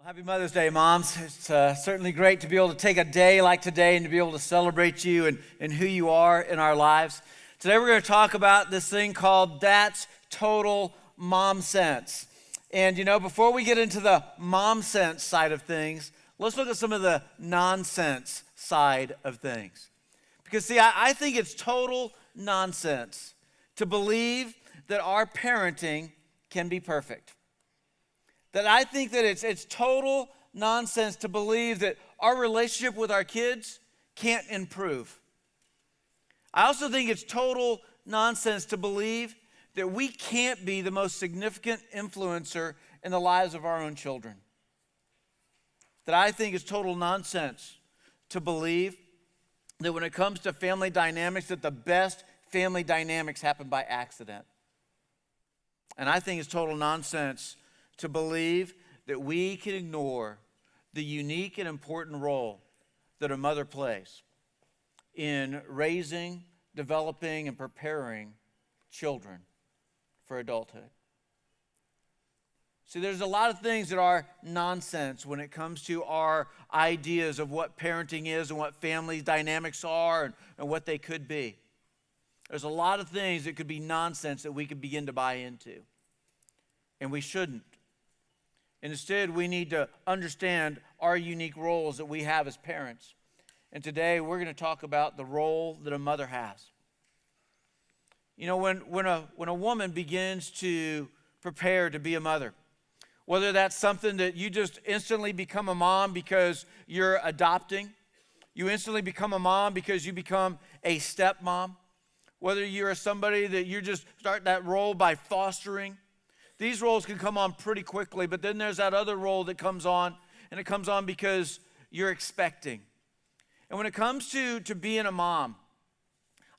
Happy Mother's Day, moms. It's certainly great to be able to take a day like today and to be able to celebrate you and who you are in our lives. Today we're going to talk about this thing called That's Total Momsense. And before we get into the Momsense side of things, let's look at some of the nonsense side of things. Because see, I think it's total nonsense to believe that our parenting can be perfect. That I think that it's total nonsense to believe that our relationship with our kids can't improve. I also think it's total nonsense to believe that we can't be the most significant influencer in the lives of our own children. That I think it's total nonsense to believe that when it comes to family dynamics, that the best family dynamics happen by accident. And I think it's total nonsense to believe that we can ignore the unique and important role that a mother plays in raising, developing, and preparing children for adulthood. See, there's a lot of things that are nonsense when it comes to our ideas of what parenting is and what family dynamics are and what they could be. There's a lot of things that could be nonsense that we could begin to buy into, and we shouldn't. And instead, we need to understand our unique roles that we have as parents. And today, we're going to talk about the role that a mother has. When a woman begins to prepare to be a mother, whether that's something that you just instantly become a mom because you're adopting, you instantly become a mom because you become a stepmom, whether you're somebody that you just start that role by fostering. These roles can come on pretty quickly, but then there's that other role that comes on, and it comes on because you're expecting. And when it comes to being a mom,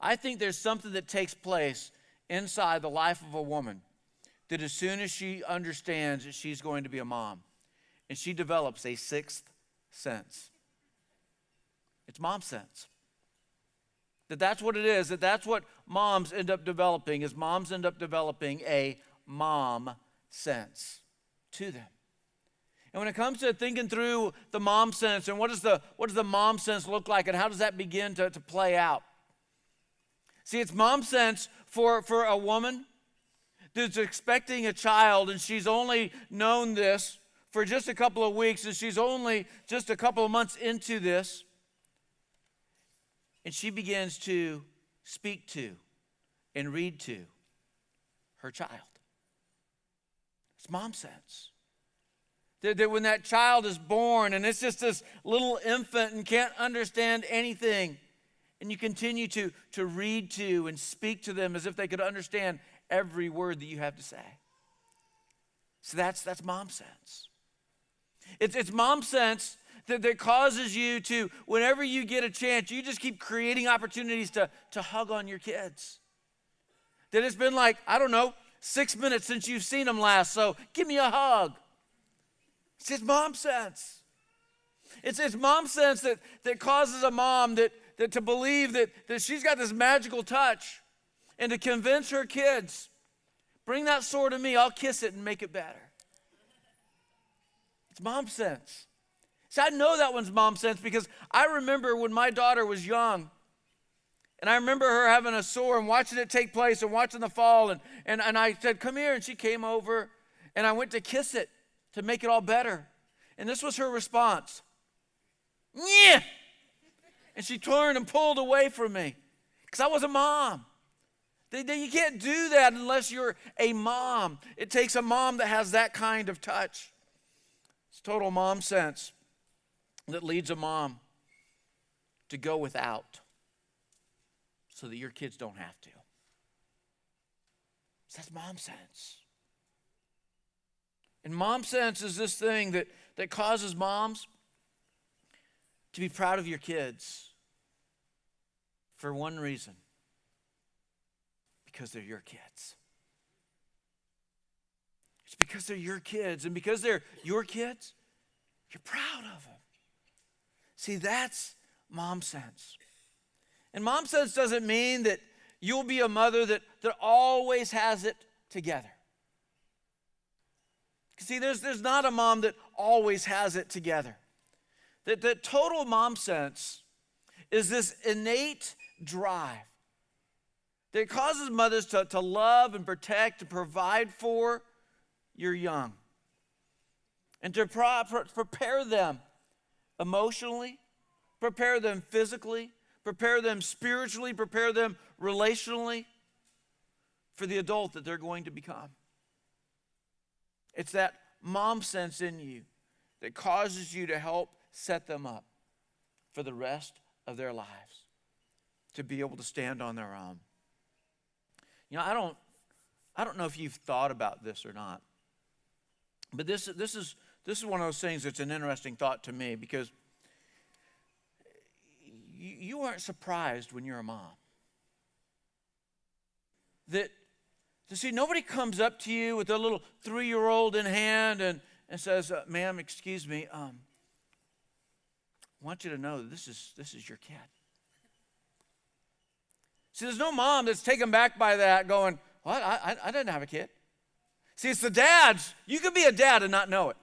I think there's something that takes place inside the life of a woman that as soon as she understands that she's going to be a mom, and she develops a sixth sense. It's mom sense. That's what it is, that's what moms end up developing, is moms end up developing a mom sense to them. And when it comes to thinking through the mom sense and what does the mom sense look like and how does that begin to play out? See, it's mom sense for a woman that's expecting a child, and she's only known this for just a couple of weeks, and she's only just a couple of months into this, and she begins to speak to and read to her child. It's mom sense. That when that child is born and it's just this little infant and can't understand anything, and you continue to read to and speak to them as if they could understand every word that you have to say. So that's mom sense. It's mom sense that causes you to, whenever you get a chance, you just keep creating opportunities to hug on your kids. That it's been 6 minutes since you've seen them last, so give me a hug. It's just mom sense. It's mom sense that causes a mom that to believe that she's got this magical touch and to convince her kids, bring that sword to me, I'll kiss it and make it better. It's mom sense. See, I know that one's mom sense because I remember when my daughter was young, and I remember her having a sore and watching it take place and watching the fall. And I said, come here. And she came over and I went to kiss it to make it all better. And this was her response. Yeah. And she turned and pulled away from me because I was a mom. You can't do that unless you're a mom. It takes a mom that has that kind of touch. It's total mom sense that leads a mom to go without, so that your kids don't have to. So that's mom sense. And mom sense is this thing that causes moms to be proud of your kids for one reason. Because they're your kids. It's because they're your kids. And because they're your kids, you're proud of them. See, that's mom sense. And mom sense doesn't mean that you'll be a mother that always has it together. See, there's not a mom that always has it together. That total mom sense is this innate drive that causes mothers to love and protect and provide for your young, and to prepare them emotionally, prepare them physically, prepare them spiritually, prepare them relationally for the adult that they're going to become. It's that mom sense in you that causes you to help set them up for the rest of their lives to be able to stand on their own. You know, I don't know if you've thought about this or not, but this is one of those things that's an interesting thought to me, because you aren't surprised when you're a mom. That, to see, nobody comes up to you with a little 3-year-old in hand and says, ma'am, excuse me, I want you to know that this is your kid. See, there's no mom that's taken back by that going, what, I didn't have a kid. See, it's the dads. You could be a dad and not know it.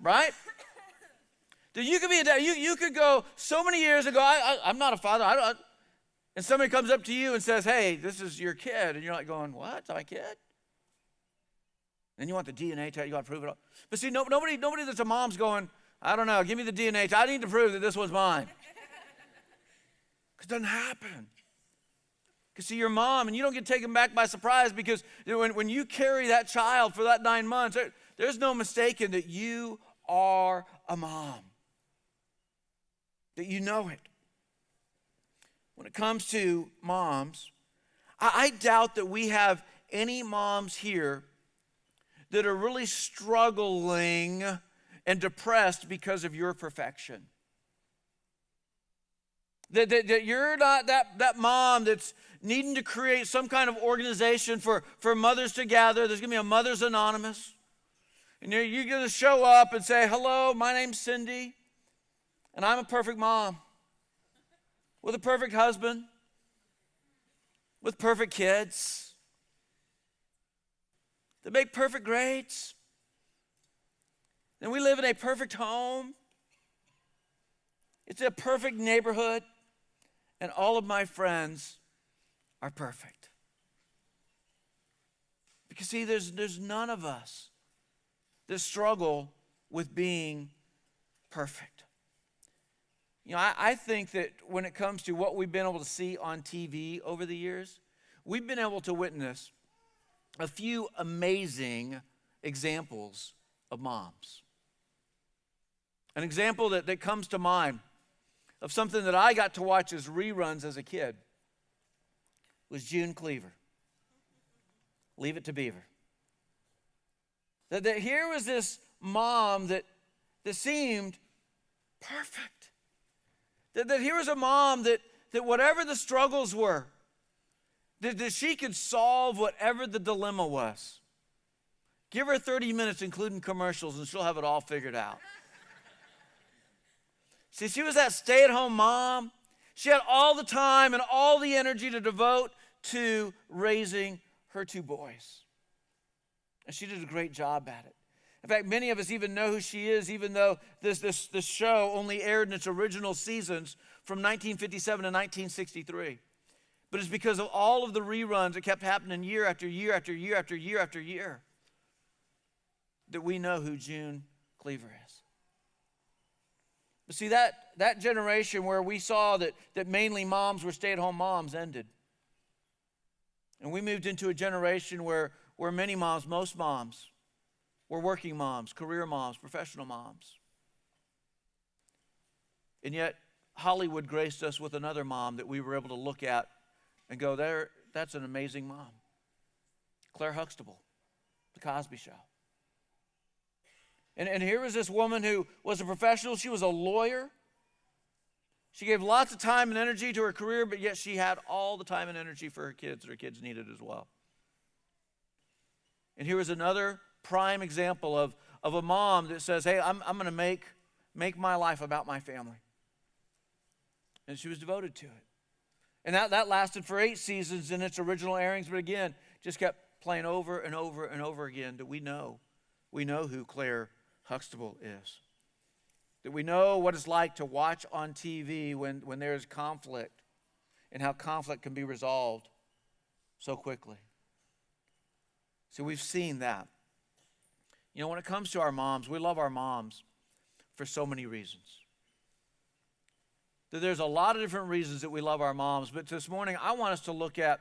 Right? That you could be a dad. You could go so many years ago, I'm not a father. And somebody comes up to you and says, hey, this is your kid. And you're like going, what? It's my kid? And you want the DNA test. You want to prove it all. But see, nobody that's a mom's going, I don't know, give me the DNA test. I need to prove that this was mine. Because it doesn't happen. Because see, you're a mom, and you don't get taken back by surprise, because when you carry that child for that 9 months, there's no mistaking that you are a mom. That you know it. When it comes to moms, I doubt that we have any moms here that are really struggling and depressed because of your perfection. That you're not that mom that's needing to create some kind of organization for mothers to gather. There's going to be a Mothers Anonymous. And you're going to show up and say, hello, my name's Cindy, and I'm a perfect mom with a perfect husband, with perfect kids that make perfect grades. And we live in a perfect home. It's a perfect neighborhood. And all of my friends are perfect. Because see, there's none of us that struggle with being perfect. You know, I think that when it comes to what we've been able to see on TV over the years, we've been able to witness a few amazing examples of moms. An example that comes to mind of something that I got to watch as reruns as a kid was June Cleaver. Leave It to Beaver. That here was this mom that seemed perfect. That here was a mom that whatever the struggles were, that she could solve whatever the dilemma was. Give her 30 minutes, including commercials, and she'll have it all figured out. See, she was that stay-at-home mom. She had all the time and all the energy to devote to raising her 2 boys. And she did a great job at it. In fact, many of us even know who she is, even though this show only aired in its original seasons from 1957 to 1963. But it's because of all of the reruns that kept happening year after year after year after year after year that we know who June Cleaver is. But see, that generation where we saw that mainly moms were stay-at-home moms ended. And we moved into a generation where many moms, most moms, were working moms, career moms, professional moms. And yet, Hollywood graced us with another mom that we were able to look at and go, that's an amazing mom. Claire Huxtable, The Cosby Show. And here was this woman who was a professional. She was a lawyer. She gave lots of time and energy to her career, but yet she had all the time and energy for her kids that her kids needed as well. And here was another prime example of a mom that says, hey, I'm going to make my life about my family. And she was devoted to it. And that lasted for 8 seasons in its original airings, but again, just kept playing over and over and over again that we know who Claire Huxtable is. That we know what it's like to watch on TV when there is conflict and how conflict can be resolved so quickly. So we've seen that. You know, when it comes to our moms, we love our moms for so many reasons. There's a lot of different reasons that we love our moms, but this morning I want us to look at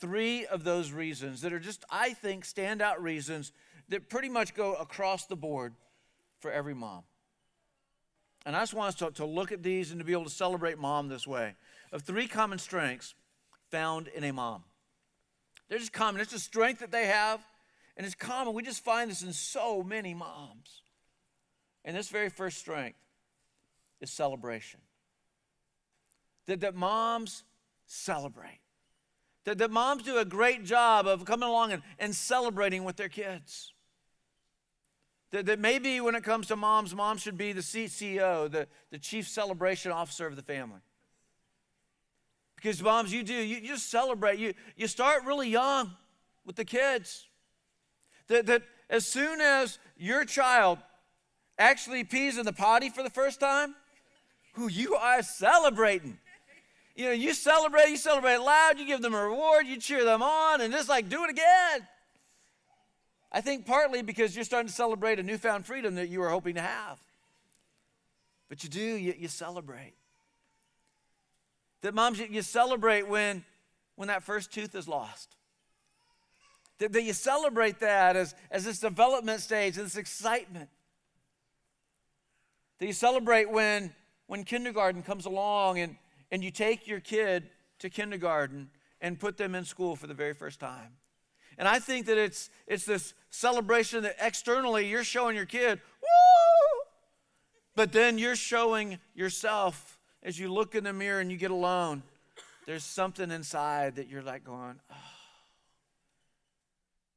three of those reasons that are just, I think, standout reasons that pretty much go across the board for every mom. And I just want us to look at these and to be able to celebrate mom this way, of three common strengths found in a mom. They're just common. It's a strength that they have, and it's common. We just find this in so many moms. And this very first strength is celebration. That moms celebrate. That moms do a great job of coming along and celebrating with their kids. That maybe when it comes to moms, moms should be the CCO, the chief celebration officer of the family. Because moms, you just celebrate. You start really young with the kids. That as soon as your child actually pees in the potty for the first time, you are celebrating. You know, you celebrate loud, you give them a reward, you cheer them on, and just like, do it again. I think partly because you're starting to celebrate a newfound freedom that you were hoping to have. But you celebrate. That moms, you celebrate when that first tooth is lost. That you celebrate that as this development stage, this excitement. That you celebrate when kindergarten comes along and you take your kid to kindergarten and put them in school for the very first time. And I think that it's this celebration that externally you're showing your kid, woo! But then you're showing yourself as you look in the mirror and you get alone. There's something inside that you're like going, oh.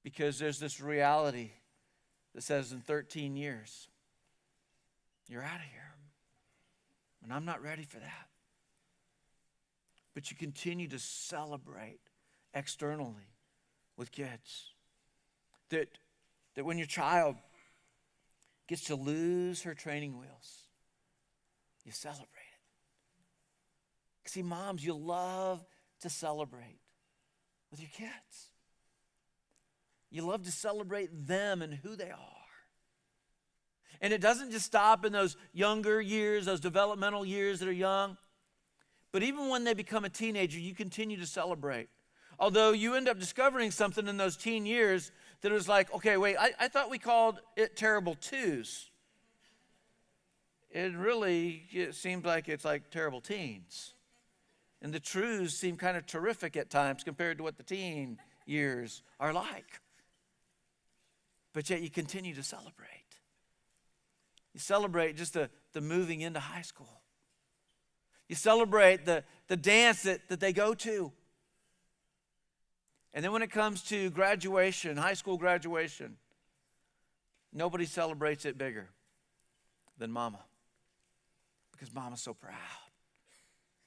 Because there's this reality that says in 13 years, you're out of here. And I'm not ready for that. But you continue to celebrate externally with kids. That when your child gets to lose her training wheels, you celebrate it. See, moms, you love to celebrate with your kids. You love to celebrate them and who they are. And it doesn't just stop in those younger years, those developmental years that are young. But even when they become a teenager, you continue to celebrate. Although you end up discovering something in those teen years that was like, okay, wait, I thought we called it terrible twos. It seems like it's like terrible teens. And the trues seem kind of terrific at times compared to what the teen years are like. But yet you continue to celebrate. You celebrate just the moving into high school. You celebrate the dance that they go to. And then when it comes to graduation, high school graduation, nobody celebrates it bigger than mama. Because mama's so proud.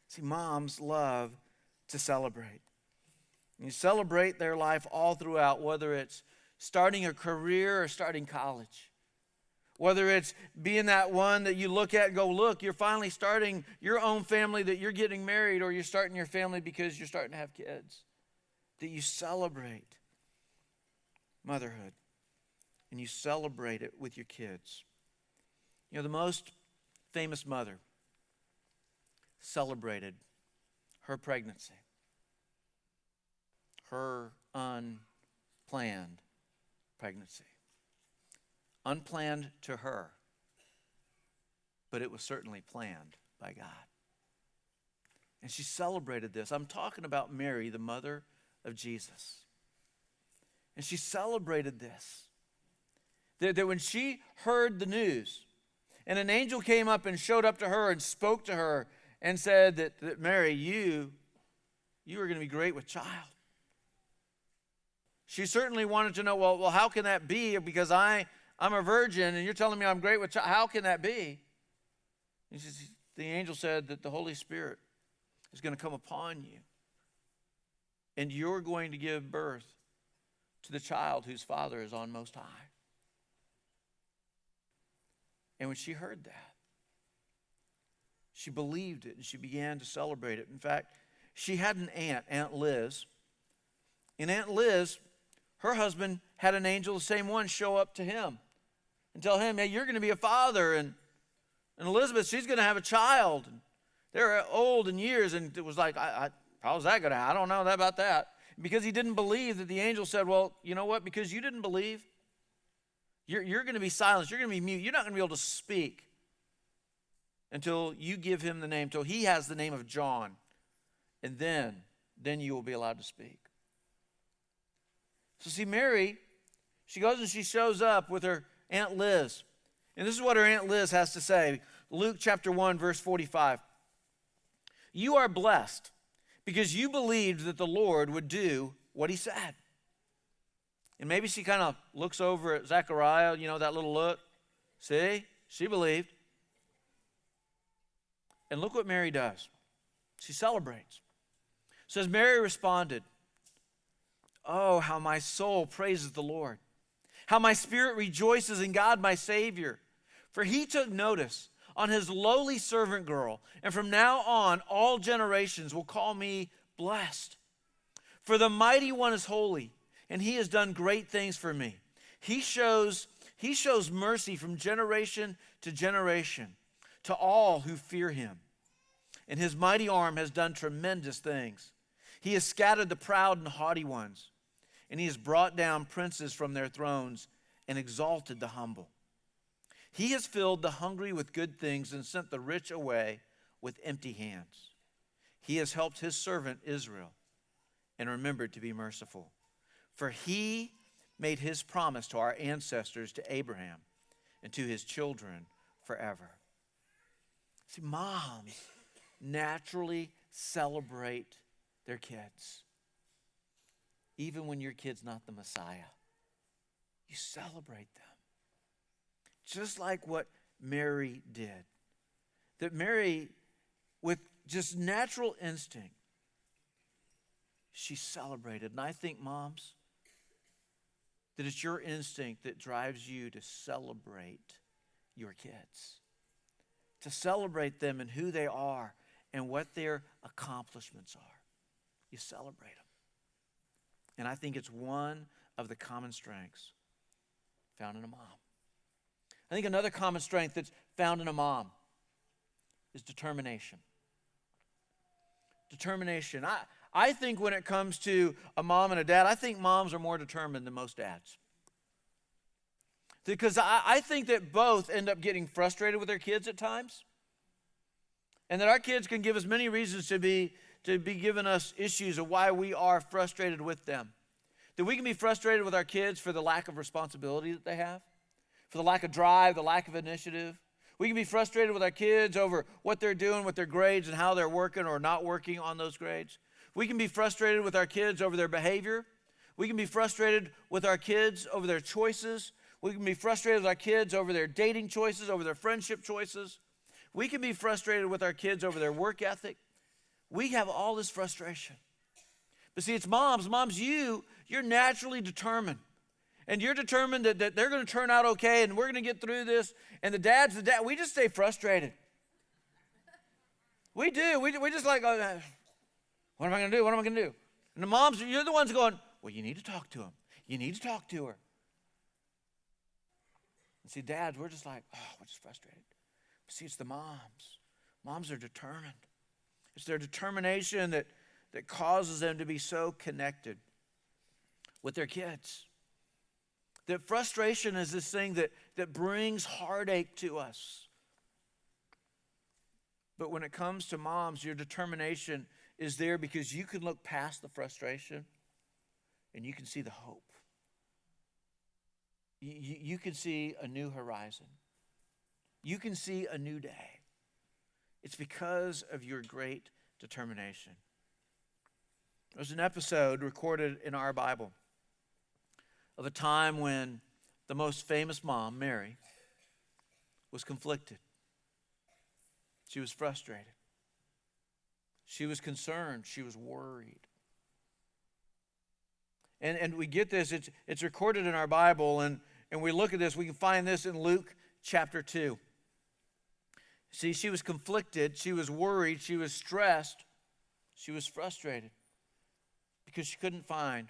See, moms love to celebrate. And you celebrate their life all throughout, whether it's starting a career or starting college. Whether it's being that one that you look at and go, look, you're finally starting your own family, that you're getting married, or you're starting your family because you're starting to have kids. That you celebrate motherhood. And you celebrate it with your kids. You know, the most famous mother celebrated her pregnancy. Her unplanned pregnancy. Unplanned to her, but it was certainly planned by God. And she celebrated this. I'm talking about Mary, the mother of Jesus. And she celebrated this. That when she heard the news, and an angel came up and showed up to her and spoke to her and said that Mary, you are going to be great with child. She certainly wanted to know, well, how can that be? Because I'm a virgin, and you're telling me I'm great with child. How can that be? The angel said that the Holy Spirit is going to come upon you, and you're going to give birth to the child whose father is on Most High. And when she heard that, she believed it and she began to celebrate it. In fact, she had an aunt, Aunt Liz. And Aunt Liz, her husband had an angel, the same one, show up to him and tell him, hey, you're going to be a father. And Elizabeth, she's going to have a child. And they're old in years. And it was like, how's that going to happen? I don't know about that. Because he didn't believe that the angel said, well, you know what? Because you didn't believe, you're going to be silenced. You're going to be mute. You're not going to be able to speak until you give him the name, until he has the name of John. And then you will be allowed to speak. So see, Mary, she goes and she shows up with her Aunt Liz. And this is what her Aunt Liz has to say. Luke chapter 1, verse 45. You are blessed because you believed that the Lord would do what he said. And maybe she kind of looks over at Zechariah, you know, that little look. See, she believed. And look what Mary does. She celebrates. It says, Mary responded, oh, how my soul praises the Lord. How my spirit rejoices in God my Savior. For he took notice on his lowly servant girl. And from now on, all generations will call me blessed. For the mighty one is holy, and he has done great things for me. He shows mercy from generation to generation to all who fear him. And his mighty arm has done tremendous things. He has scattered the proud and haughty ones, and he has brought down princes from their thrones and exalted the humble. He has filled the hungry with good things and sent the rich away with empty hands. He has helped his servant Israel and remembered to be merciful. For he made his promise to our ancestors, to Abraham, and to his children forever. See, moms naturally celebrate their kids. Even when your kid's not the Messiah, you celebrate them. Just like what Mary did. That Mary, with just natural instinct, she celebrated. And I think, moms, that it's your instinct that drives you to celebrate your kids. To celebrate them and who they are and what their accomplishments are. You celebrate them. And I think it's one of the common strengths found in a mom. I think another common strength that's found in a mom is determination. Determination. I think when it comes to a mom and a dad, I think moms are more determined than most dads. Because I think that both end up getting frustrated with their kids at times. And that our kids can give us many reasons to be giving us issues of why we are frustrated with them. That we can be frustrated with our kids for the lack of responsibility that they have, for the lack of drive, the lack of initiative. We can be frustrated with our kids over what they're doing with their grades and how they're working or not working on those grades. We can be frustrated with our kids over their behavior. We can be frustrated with our kids over their choices. We can be frustrated with our kids over their dating choices, over their friendship choices. We can be frustrated with our kids over their work ethic. We have all this frustration. But see, it's moms. Moms, you're naturally determined. And you're determined that they're going to turn out okay and we're going to get through this. And the dad, we just stay frustrated. We do. We just like, what am I going to do? What am I going to do? And the moms, you're the ones going, well, you need to talk to him. You need to talk to her. And see, dads, we're just like, we're just frustrated. But see, it's the moms. Moms are determined. It's their determination that causes them to be so connected with their kids. That frustration is this thing that brings heartache to us. But when it comes to moms, your determination is there because you can look past the frustration and you can see the hope. You can see a new horizon. You can see a new day. It's because of your great determination. There's an episode recorded in our Bible of a time when the most famous mom, Mary, was conflicted. She was frustrated. She was concerned. She was worried. And we get this, it's recorded in our Bible, and we look at this, we can find this in Luke chapter 2. See, she was conflicted, she was worried, she was stressed, she was frustrated because she couldn't find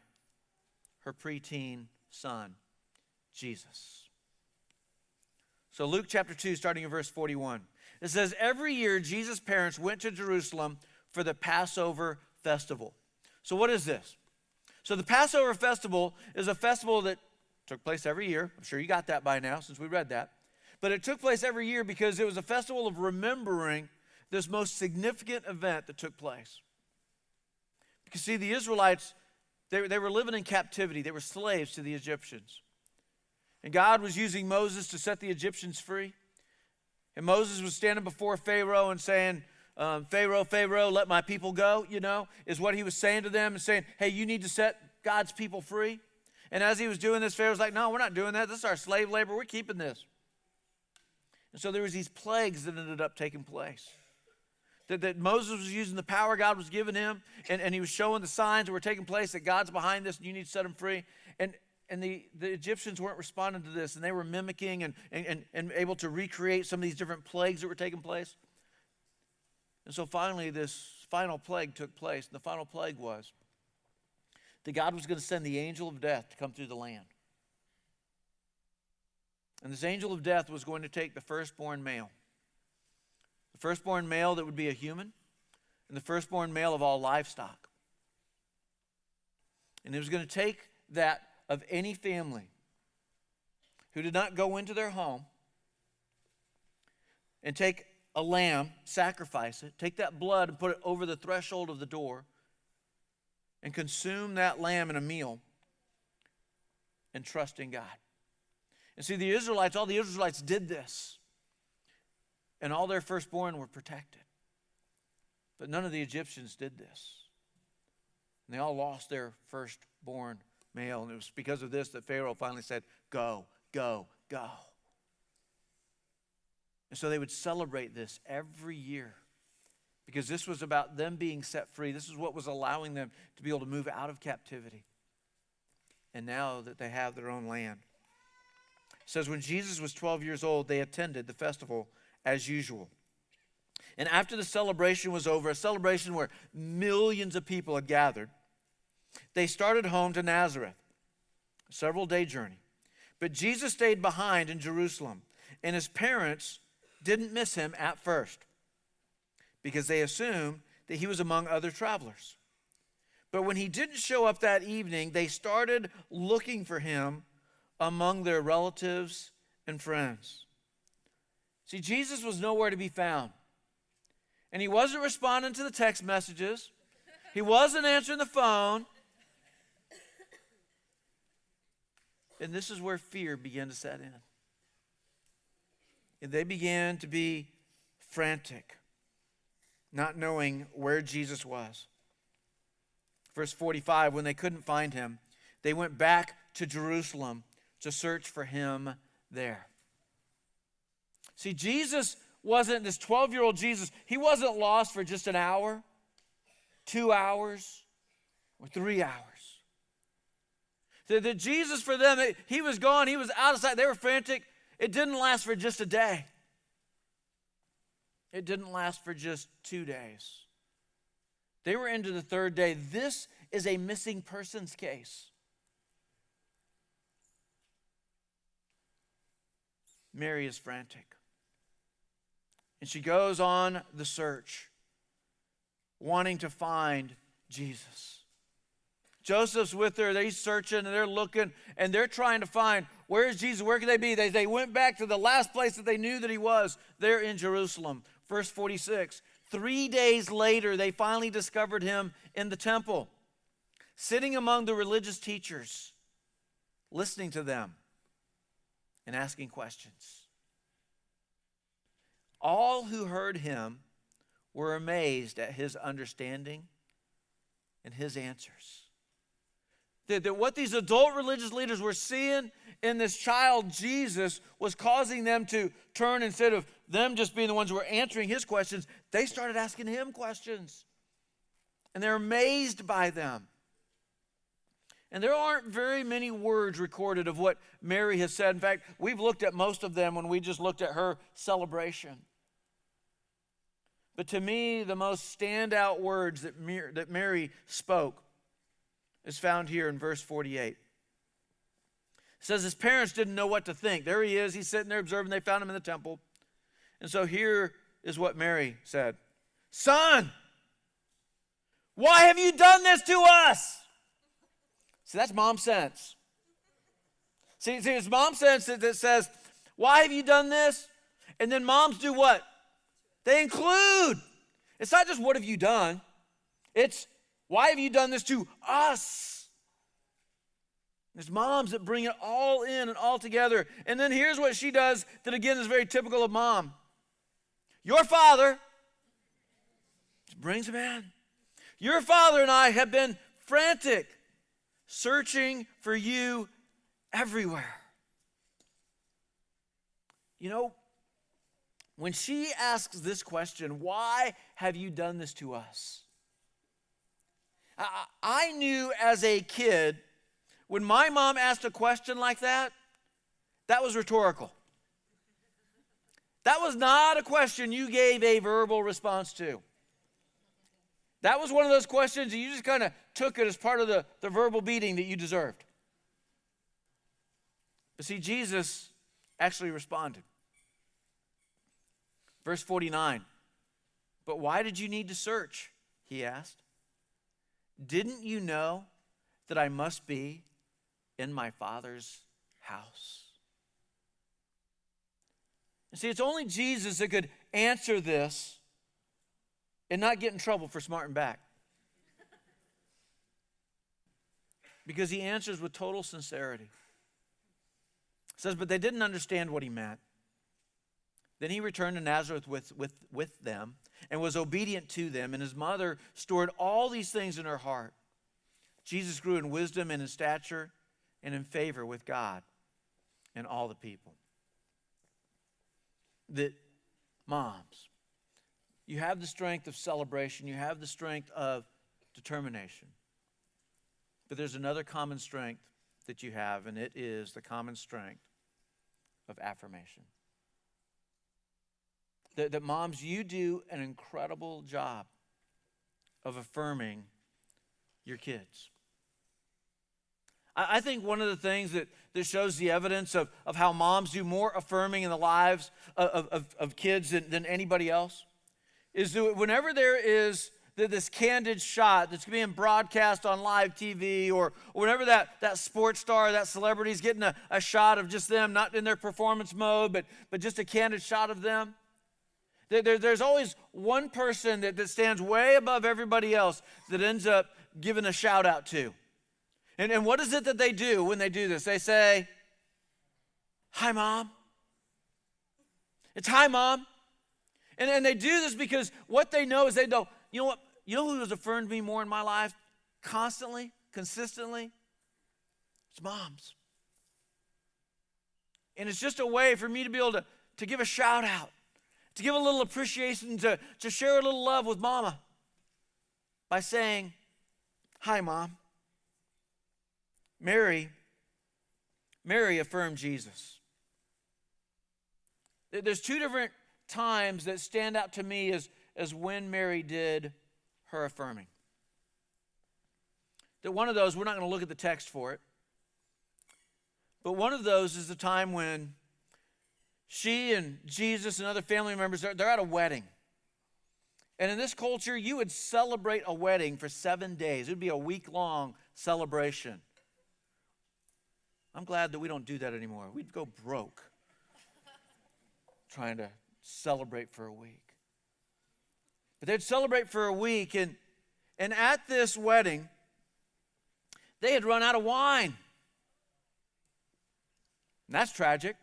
her preteen son, Jesus. So Luke chapter 2, starting in verse 41. It says, every year Jesus' parents went to Jerusalem for the Passover festival. So what is this? So the Passover festival is a festival that took place every year. I'm sure you got that by now since we read that. But it took place every year because it was a festival of remembering this most significant event that took place. Because see, the Israelites, they were living in captivity. They were slaves to the Egyptians. And God was using Moses to set the Egyptians free. And Moses was standing before Pharaoh and saying, Pharaoh, let my people go, is what he was saying to them and saying, hey, you need to set God's people free. And as he was doing this, Pharaoh's like, no, we're not doing that. This is our slave labor. We're keeping this. And so there was these plagues that ended up taking place. That Moses was using the power God was giving him, and he was showing the signs that were taking place, that God's behind this and you need to set him free. And the Egyptians weren't responding to this, and they were mimicking and able to recreate some of these different plagues that were taking place. And so finally, this final plague took place. And the final plague was that God was going to send the angel of death to come through the land. And this angel of death was going to take the firstborn male. The firstborn male that would be a human, and the firstborn male of all livestock. And he was going to take that of any family who did not go into their home and take a lamb, sacrifice it, take that blood and put it over the threshold of the door and consume that lamb in a meal and trust in God. And see, all the Israelites did this. And all their firstborn were protected. But none of the Egyptians did this. And they all lost their firstborn male. And it was because of this that Pharaoh finally said, go, go, go. And so they would celebrate this every year. Because this was about them being set free. This is what was allowing them to be able to move out of captivity. And now that they have their own land. It says when Jesus was 12 years old, they attended the festival as usual. And after the celebration was over, a celebration where millions of people had gathered, they started home to Nazareth, a several-day journey. But Jesus stayed behind in Jerusalem, and his parents didn't miss him at first because they assumed that he was among other travelers. But when he didn't show up that evening, they started looking for him among their relatives and friends. See, Jesus was nowhere to be found. And he wasn't responding to the text messages. He wasn't answering the phone. And this is where fear began to set in. And they began to be frantic, not knowing where Jesus was. Verse 45, when they couldn't find him, they went back to Jerusalem to search for him there. See, Jesus wasn't, this 12-year-old Jesus, he wasn't lost for just an hour, 2 hours, or 3 hours. The Jesus for them, he was gone, he was out of sight, they were frantic. It didn't last for just a day. It didn't last for just 2 days. They were into the third day. This is a missing persons case. Mary is frantic. And she goes on the search, wanting to find Jesus. Joseph's with her. They're searching and they're looking and they're trying to find, where is Jesus? Where can they be? They went back to the last place that they knew that he was, there in Jerusalem. Verse 46, 3 days later, they finally discovered him in the temple, sitting among the religious teachers, listening to them and asking questions. All who heard him were amazed at his understanding and his answers. That what these adult religious leaders were seeing in this child Jesus was causing them to turn, instead of them just being the ones who were answering his questions, they started asking him questions. And they're amazed by them. And there aren't very many words recorded of what Mary has said. In fact, we've looked at most of them when we just looked at her celebration. But to me, the most standout words that Mary spoke is found here in verse 48. It says his parents didn't know what to think. There he is. He's sitting there observing. They found him in the temple. And so here is what Mary said. Son, why have you done this to us? See, that's mom sense. See, it's mom sense that says, why have you done this? And then moms do what? They include. It's not just what have you done. It's why have you done this to us? There's moms that bring it all in and all together. And then here's what she does that again is very typical of mom. Your father, brings him in. Your father and I have been frantic, searching for you everywhere. You know, when she asks this question, why have you done this to us? I knew as a kid, when my mom asked a question like that, that was rhetorical. That was not a question you gave a verbal response to. That was one of those questions that you just kind of took it as part of the verbal beating that you deserved. But see, Jesus actually responded. Verse 49, but why did you need to search? He asked. Didn't you know that I must be in my Father's house? And see, it's only Jesus that could answer this and not get in trouble for smarting back. Because he answers with total sincerity. It says, but they didn't understand what he meant. Then he returned to Nazareth with them and was obedient to them, and his mother stored all these things in her heart. Jesus grew in wisdom and in stature and in favor with God and all the people. That moms, you have the strength of celebration, you have the strength of determination. But there's another common strength that you have, and it is the common strength of affirmation. That moms, you do an incredible job of affirming your kids. I think one of the things that shows the evidence of how moms do more affirming in the lives of kids than anybody else is that whenever there is this candid shot that's being broadcast on live TV, or whenever that sports star, that celebrity is getting a shot of just them, not in their performance mode, but just a candid shot of them, there's always one person that stands way above everybody else that ends up giving a shout out to. And what is it that they do when they do this? They say, hi, Mom. It's hi, Mom. And they do this because what they know is they know, you know what? You know who has affirmed me more in my life constantly, consistently? It's moms. And it's just a way for me to be able to give a shout out, to give a little appreciation, to share a little love with Mama by saying, hi, Mom. Mary affirmed Jesus. There's two different times that stand out to me as when Mary did her affirming. That one of those, we're not going to look at the text for it, but one of those is the time when she and Jesus and other family members, they're at a wedding. And in this culture, you would celebrate a wedding for 7 days. It would be a week-long celebration. I'm glad that we don't do that anymore. We'd go broke trying to celebrate for a week. But they'd celebrate for a week, and at this wedding, they had run out of wine. And that's tragic.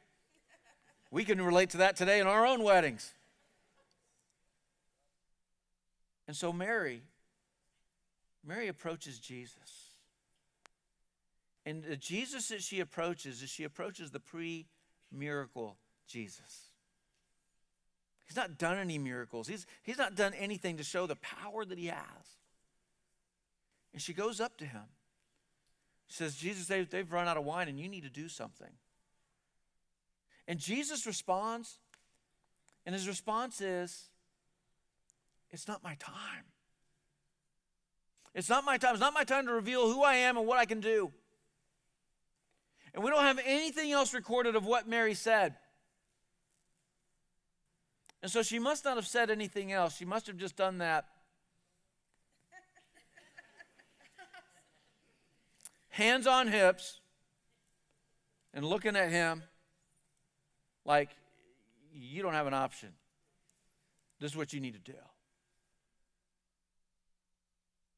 We can relate to that today in our own weddings. And so Mary approaches Jesus. And the Jesus that she approaches the pre-miracle Jesus. He's not done any miracles. He's not done anything to show the power that he has. And she goes up to him. She says, Jesus, they've run out of wine and you need to do something. And Jesus responds, and his response is, it's not my time. It's not my time. It's not my time to reveal who I am and what I can do. And we don't have anything else recorded of what Mary said. And so she must not have said anything else. She must have just done that. Hands on hips and looking at him like, you don't have an option. This is what you need to do.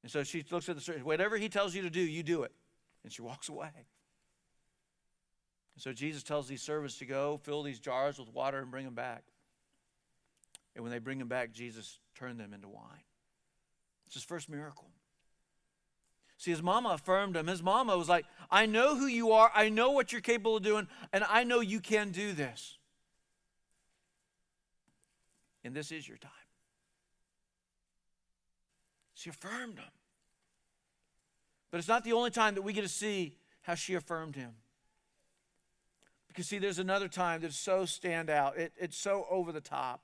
And so she looks at the servant. Whatever he tells you to do, you do it. And she walks away. And so Jesus tells these servants to go fill these jars with water and bring them back. And when they bring them back, Jesus turned them into wine. It's his first miracle. See, his mama affirmed him. His mama was like, I know who you are. I know what you're capable of doing. And I know you can do this. And this is your time. She affirmed him. But it's not the only time that we get to see how she affirmed him. Because see, there's another time that's so standout. It's so over the top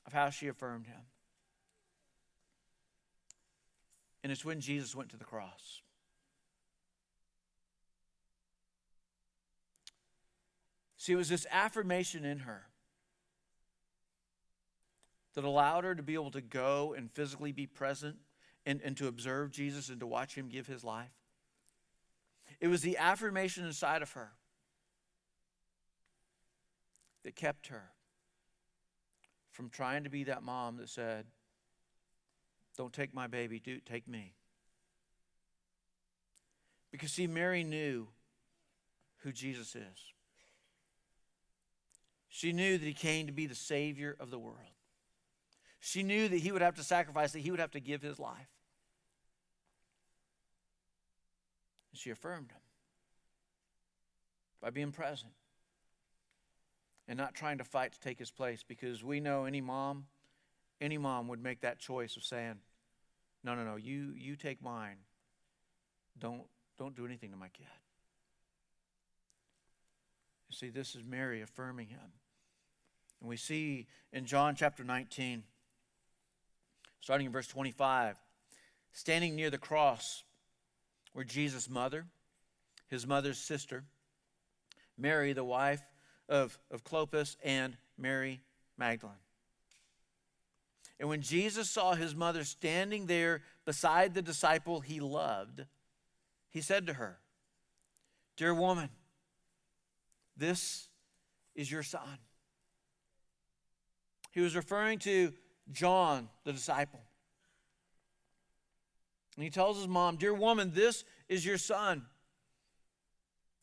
of how she affirmed him. And it's when Jesus went to the cross. See, it was this affirmation in her that allowed her to be able to go and physically be present and to observe Jesus and to watch him give his life. It was the affirmation inside of her that kept her from trying to be that mom that said, don't take my baby, take me. Because see, Mary knew who Jesus is. She knew that he came to be the Savior of the world. She knew that he would have to sacrifice, that he would have to give his life. And she affirmed him by being present and not trying to fight to take his place, because we know any mom would make that choice of saying, no, you take mine. Don't do anything to my kid. You see, this is Mary affirming him. And we see in John chapter 19, starting in verse 25, standing near the cross were Jesus' mother, his mother's sister, Mary, the wife of Clopas, and Mary Magdalene. And when Jesus saw his mother standing there beside the disciple he loved, he said to her, "Dear woman, this is your son." He was referring to John, the disciple. And he tells his mom, "Dear woman, this is your son."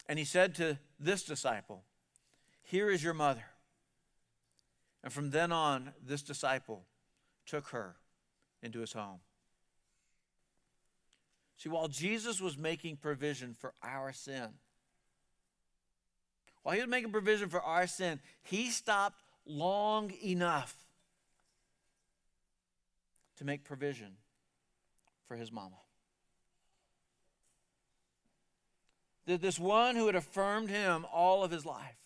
And he said to this disciple, "Here is your mother." And from then on, this disciple took her into his home. See, while Jesus was making provision for our sin, he stopped long enough to make provision for his mama. That this one who had affirmed him all of his life,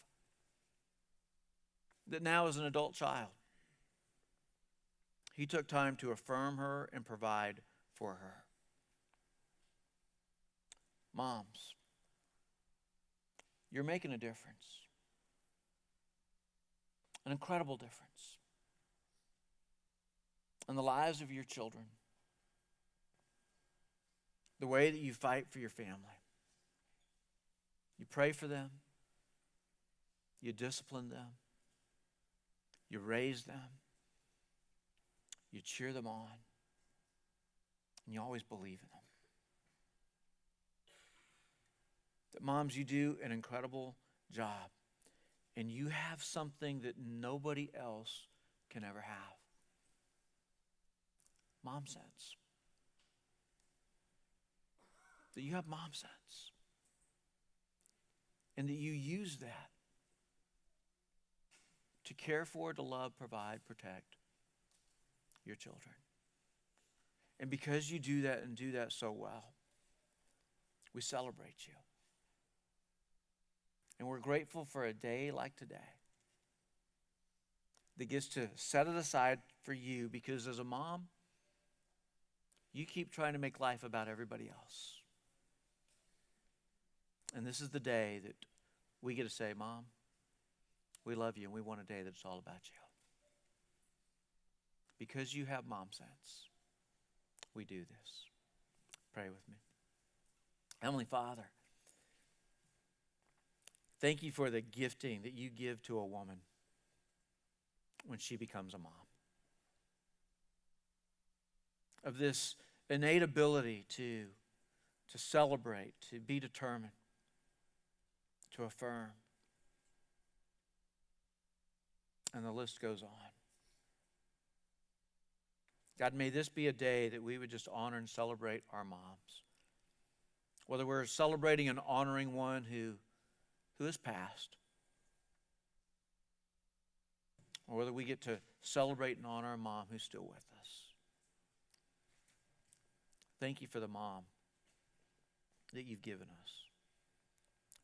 that now is an adult child, he took time to affirm her and provide for her. Moms, you're making a difference. An incredible difference in the lives of your children. The way that you fight for your family. You pray for them. You discipline them. You raise them. You cheer them on. And you always believe in them. That moms, you do an incredible job. And you have something that nobody else can ever have. Momsense. That you have momsense. And that you use that to care for, to love, provide, protect your children. And because you do that and do that so well, we celebrate you. And we're grateful for a day like today that gets to set it aside for you because as a mom, you keep trying to make life about everybody else. And this is the day that we get to say, Mom, we love you and we want a day that's all about you. Because you have Momsense, we do this. Pray with me. Heavenly Father, thank you for the gifting that you give to a woman when she becomes a mom. Of this innate ability to celebrate, to be determined, to affirm. And the list goes on. God, may this be a day that we would just honor and celebrate our moms. Whether we're celebrating and honoring one who has passed, or whether we get to celebrate and honor a mom who's still with us. Thank you for the mom that you've given us,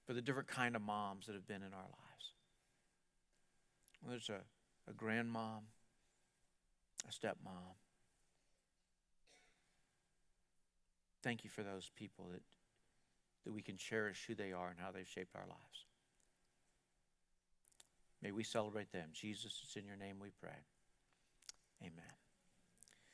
for the different kind of moms that have been in our lives. Whether it's a grandmom, a stepmom. Thank you for those people that we can cherish who they are and how they've shaped our lives. May we celebrate them. Jesus, it's in your name we pray. Amen.